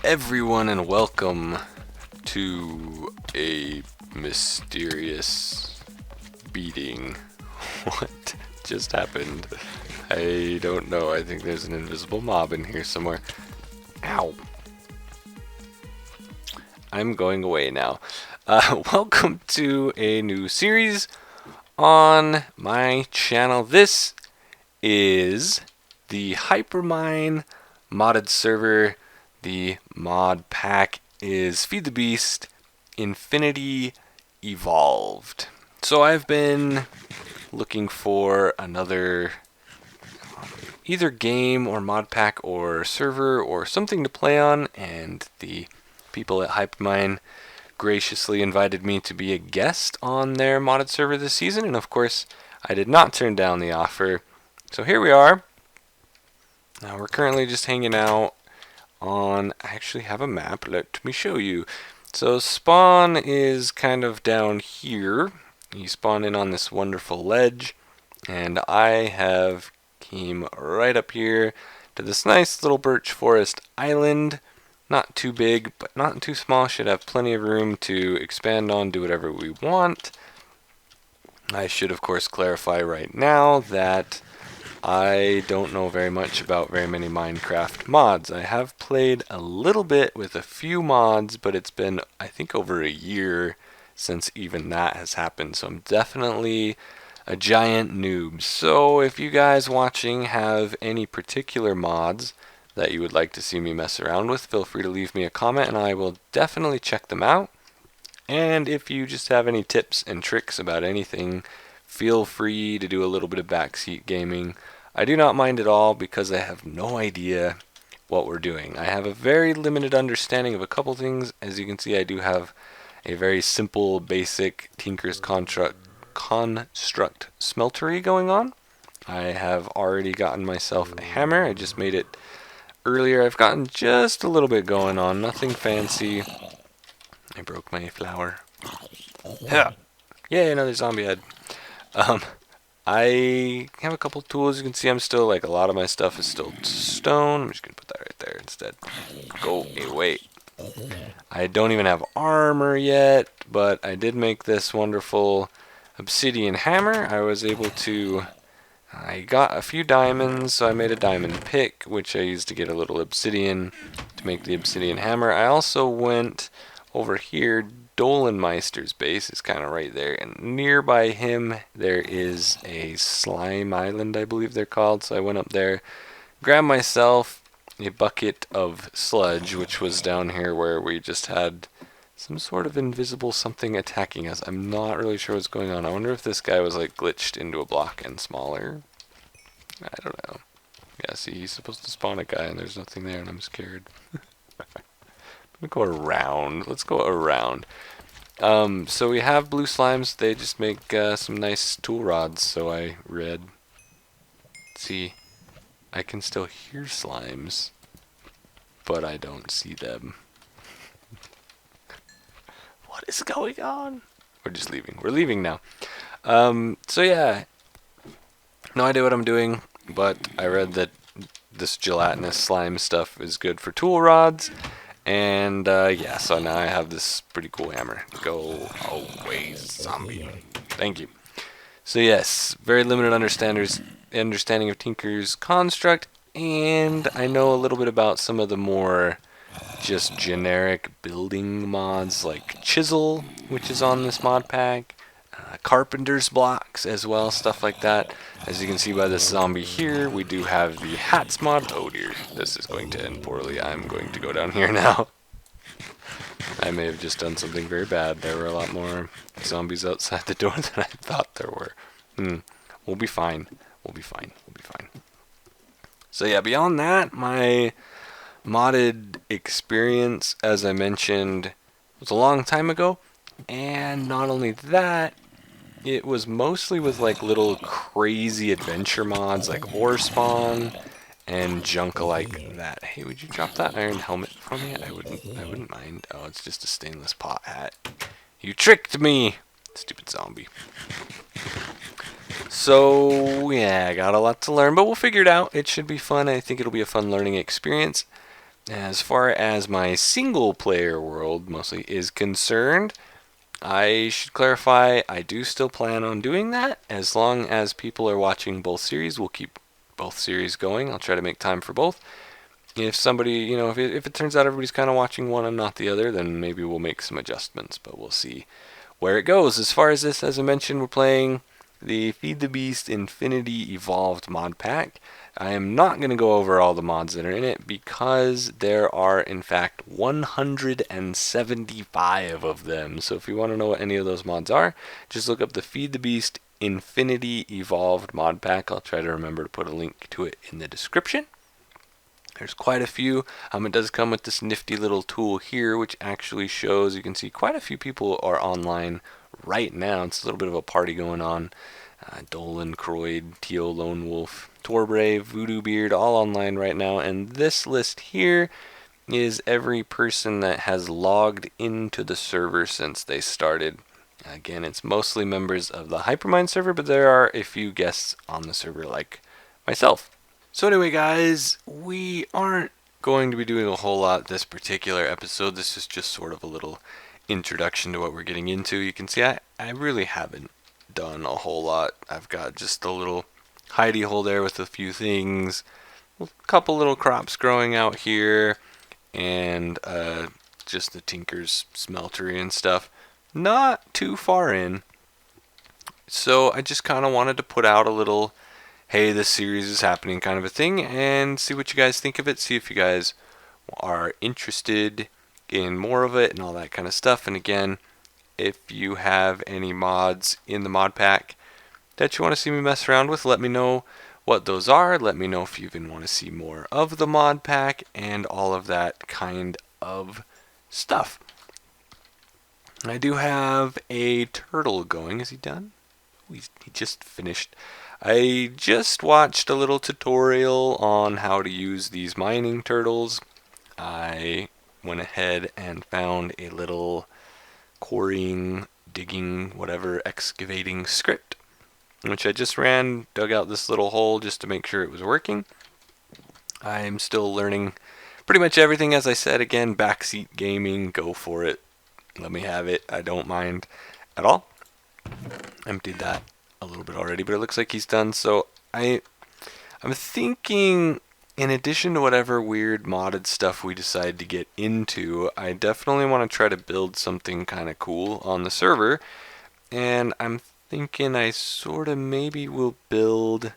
everyone, and welcome to a mysterious beating. What just happened? I don't know. I think there's an invisible mob in here somewhere. Ow. I'm going away now. Welcome to a new series on my channel. This is the Hypermine Modded Server. The mod pack is Feed the Beast Infinity Evolved. So I've been looking for another either game or mod pack or server or something to play on, and the people at Hypermine graciously invited me to be a guest on their modded server this season, and of course I did not turn down the offer. So here we are. Now we're currently just hanging out on, I actually have a map, let me show you. So spawn is kind of down here. You spawn in on this wonderful ledge, and I have came right up here to this nice little birch forest island. Not too big, but not too small. Should have plenty of room to expand on, do whatever we want. I should of course clarify right now that I don't know very much about very many Minecraft mods. I have played a little bit with a few mods, but it's been, I think, over a year since even that has happened. So I'm definitely a giant noob. So if you guys watching have any particular mods that you would like to see me mess around with, feel free to leave me a comment and I will definitely check them out. And if you just have any tips and tricks about anything, feel free to do a little bit of backseat gaming. I do not mind at all because I have no idea what we're doing. I have a very limited understanding of a couple things. As you can see, I do have a very simple, basic Tinker's Construct smeltery going on. I have already gotten myself a hammer. I just made it earlier. I've gotten just a little bit going on, nothing fancy. I broke my flower. Yeah, yay, another zombie head. I have a couple tools. You can see I'm still, like, a lot of my stuff is still stone. I'm just gonna put that right there instead. Go away. I don't even have armor yet, but I did make this wonderful obsidian hammer. I was able to, I got a few diamonds, so I made a diamond pick, which I used to get a little obsidian to make the obsidian hammer. I also went over here. Dolenmeister's base is kind of right there, and nearby him there is a slime island, I believe they're called. So I went up there, grabbed myself a bucket of sludge, which was down here where we just had some sort of invisible something attacking us. I'm not really sure what's going on. I wonder if this guy was like glitched into a block and smaller. I don't know. Yeah, see, he's supposed to spawn a guy and there's nothing there and I'm scared. Let me go around. Let's go around. So we have blue slimes. They just make some nice tool rods. So I read. See, I can still hear slimes, but I don't see them. What is going on? We're just leaving. We're leaving now. So yeah, no idea what I'm doing, but I read that this gelatinous slime stuff is good for tool rods. And yeah, so now I have this pretty cool hammer. Go away, zombie. Thank you. So yes, very limited understanding of Tinker's Construct, and I know a little bit about some of the more just generic building mods like Chisel, which is on this mod pack, Carpenter's blocks as well, stuff like that. As you can see by this zombie here, we do have the hats mod. Oh dear, this is going to end poorly. I'm going to go down here now. I may have just done something very bad. There were a lot more zombies outside the door than I thought there were. We'll be fine. We'll be fine. We'll be fine. So yeah, beyond that, my modded experience, as I mentioned, was a long time ago. And not only that, it was mostly with like little crazy adventure mods like ore spawn and junk like that. Hey, would you drop that iron helmet for me? I wouldn't mind. Oh, it's just a stainless pot hat. You tricked me, stupid zombie. So yeah, I got a lot to learn, but we'll figure it out. It should be fun. I think it'll be a fun learning experience. As far as my single player world mostly is concerned, I should clarify I do still plan on doing that. As long as people are watching both series, we'll keep both series going. I'll try to make time for both. If somebody, if it turns out everybody's kind of watching one and not the other, then maybe we'll make some adjustments, but we'll see where it goes. As far as this, as I mentioned, we're playing the Feed the Beast Infinity Evolved mod pack. I am not going to go over all the mods that are in it because there are, in fact, 175 of them. So if you want to know what any of those mods are, just look up the Feed the Beast Infinity Evolved mod pack. I'll try to remember to put a link to it in the description. There's quite a few. It does come with this nifty little tool here, which actually shows, you can see quite a few people are online right now. It's a little bit of a party going on. Dolan, Croyd, Teal, Lone Wolf, Torbrave, Voodoo Beard, all online right now. And this list here is every person that has logged into the server since they started. Again, it's mostly members of the Hypermine server, but there are a few guests on the server like myself. So anyway, guys, we aren't going to be doing a whole lot this particular episode. This is just sort of a little introduction to what we're getting into. You can see I really haven't done a whole lot. I've got just a little hidey hole there with a few things, a couple little crops growing out here, and just the Tinker's smeltery and stuff. Not too far in. So I just kind of wanted to put out a little, hey, this series is happening kind of a thing, and see what you guys think of it, see if you guys are interested in more of it and all that kind of stuff. And again, if you have any mods in the mod pack that you want to see me mess around with, let me know what those are. Let me know if you even want to see more of the mod pack and all of that kind of stuff. I do have a turtle going. Is he done? He just finished. I just watched a little tutorial on how to use these mining turtles. I went ahead and found a little quarrying, digging, whatever, excavating script, which I just ran, dug out this little hole just to make sure it was working. I'm still learning pretty much everything. As I said, again, backseat gaming, go for it. Let me have it. I don't mind at all. Emptied that a little bit already, but it looks like he's done. So I'm thinking, in addition to whatever weird modded stuff we decide to get into, I definitely want to try to build something kind of cool on the server. And I'm thinking I sort of maybe will build,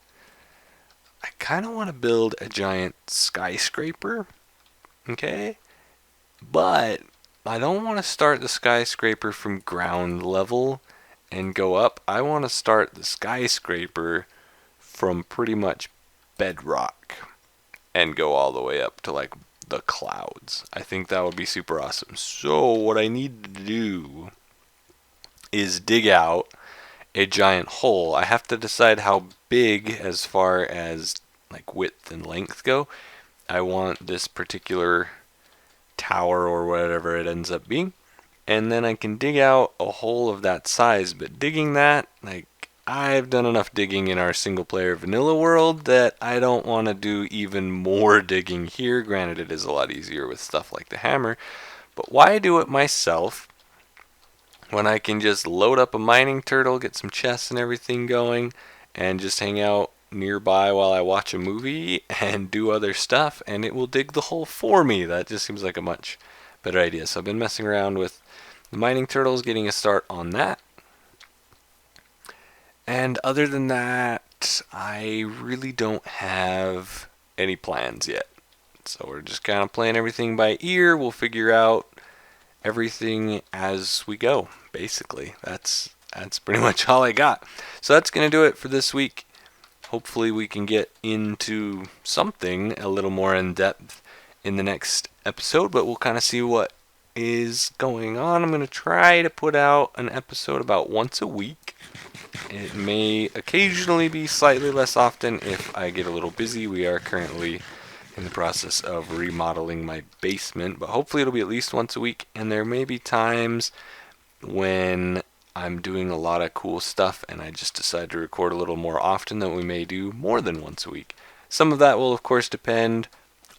I kind of want to build a giant skyscraper. Okay? But I don't want to start the skyscraper from ground level and go up. I want to start the skyscraper from pretty much bedrock and go all the way up to like the clouds. I think that would be super awesome. So what I need to do is dig out a giant hole. I have to decide how big, as far as like width and length go, I want this particular tower or whatever it ends up being. And then I can dig out a hole of that size. But digging that, like, I've done enough digging in our single player vanilla world that I don't want to do even more digging here. Granted, it is a lot easier with stuff like the hammer, but why do it myself when I can just load up a mining turtle, get some chests and everything going, and just hang out nearby while I watch a movie and do other stuff, and it will dig the hole for me? That just seems like a much better idea. So I've been messing around with the mining turtles, getting a start on that. And other than that, I really don't have any plans yet. So we're just kind of playing everything by ear. We'll figure out everything as we go, basically. That's pretty much all I got. So that's going to do it for this week. Hopefully we can get into something a little more in depth in the next episode, but we'll kind of see what is going on. I'm going to try to put out an episode about once a week. It may occasionally be slightly less often if I get a little busy. We are currently in the process of remodeling my basement, but hopefully it'll be at least once a week. And there may be times when I'm doing a lot of cool stuff and I just decide to record a little more often that we may do more than once a week. Some of that will of course depend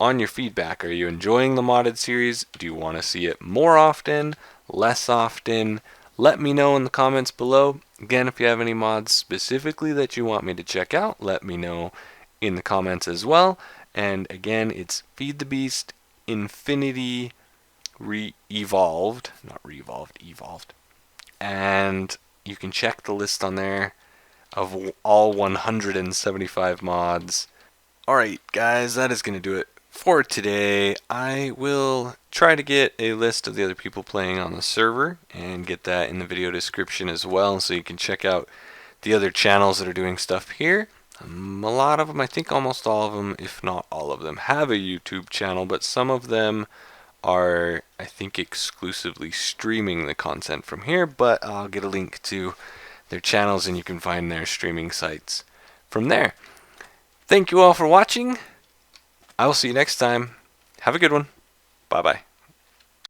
on your feedback. Are you enjoying the modded series? Do you want to see it more often, less often? Let me know in the comments below. Again, if you have any mods specifically that you want me to check out, let me know in the comments as well. And again, it's Feed the Beast Infinity Evolved, not re-evolved, evolved. And you can check the list on there of all 175 mods. Alright guys, that is going to do it for today. I will try to get a list of the other people playing on the server and get that in the video description as well, so you can check out the other channels that are doing stuff here. A lot of them, I think almost all of them, if not all of them, have a YouTube channel, but some of them are, I think, exclusively streaming the content from here, but I'll get a link to their channels and you can find their streaming sites from there. Thank you all for watching. I will see you next time. Have a good one. Bye bye.